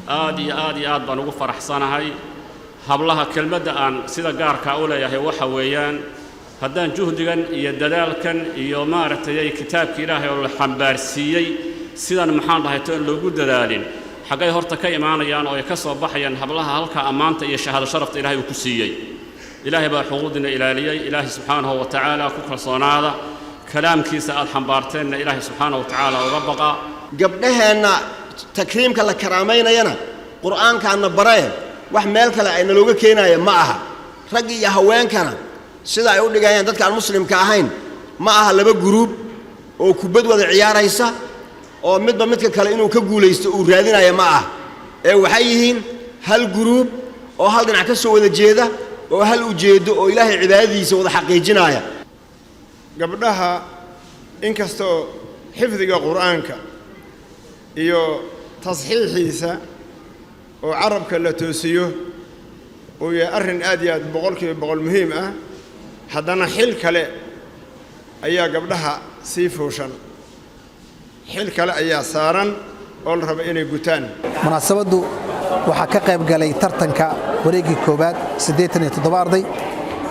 aad baan ugu faraxsanahay hablaha kelmadda aan sida gaarka u leeyahay waxa weeyaan haddaan juhdigan iyo dadaalkan iyo maaragtay kitaabka Ilaahay oo la xambaarsiiyay sidan maxaan dhahay in loogu dadaalin xagay horta ka imaanayaan oo ay ka soo baxayaan hablaha halka amaanta iyo shahaado sharafta Ilaahay uu ku siiyay Ilaahay baa xuquuqdina ilaaliyay Ilaahay subhanahu wa ta'ala ku kalsoonaada kalaamkiisa aad xambaarteen Ilaahay subhanahu wa ta'ala uga baqa gabdhaheena takriimka la karaameynayana quraankaana bareen wax meel kale ay nalooga keenaya ma aha rag iyo haweenkana sida ay u dhigayaan dadka aan muslimka ahayn ma aha laba group oo kubad wada ciyaaraysa oo midba midka kale inuu ka guuleysto uu raadinayo ma aha ee waxay yihiin hal group oo hal dhinac ka soo wada jeeda oo hal ujeedo oo Ilaahay cibaadadiisa wada xaqiijinaya gabdhaha inkastoo xifdiga quraanka iyo tasxiixiisa oo carabka la toosiyo oo yahay arrin aad iyo aad boqol muhiim ah haddana xil kale ayaa gabdhaha sii fuushan xil kale ayaa saaran oo la rabo inay gutaan munaasabadu waxa ka qayb galay tartanka wareegii koobaad 87 arday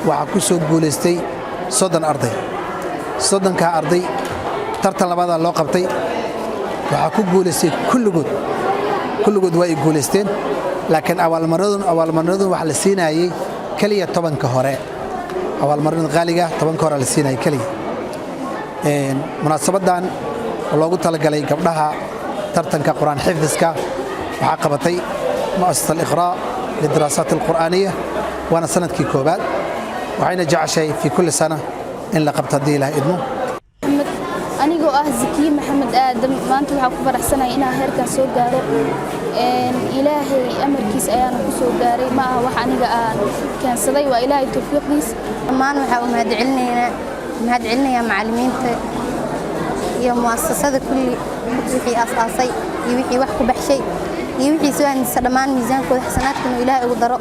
waxa ku soo guuleystay 30 arday 30 ka arday tartan labaad loo qabtay waxa ku guuleystay kulligood way guuleysteen laakiin awaalmarnadu waxa la siinayay kaliya 10 ka hore awaalmarnada qaaliga 10 ka hore la siinayay kaliya munaasabadan loogu talagalay gabdhaha tartanka quraan xifdiska waxa qabatay mu'assasat al-iqraa lidiraasat al-quraaniyah wana sanadkii koobaad waxayna jeceshay fi kulli sana in la qabto diila idmo anigoo Zakiya Maxamed Aadam maanta waxa ku faraxsanahay inaan heerkan soo gaaro Ilaahay amarkiisa ayaan ku soo gaaray ma aha wax aniga aan keensaday waa Ilaahay tawfiiqdiisa dhammaan waxa uu mahadcelinayaa macallimiinta iyo muassasada kulli wixii asaasay iyo wixii wax ku baxshay iyo wixii soo handisay dhammaan miisaankooda xasanaadkana Ilaahay ugu daro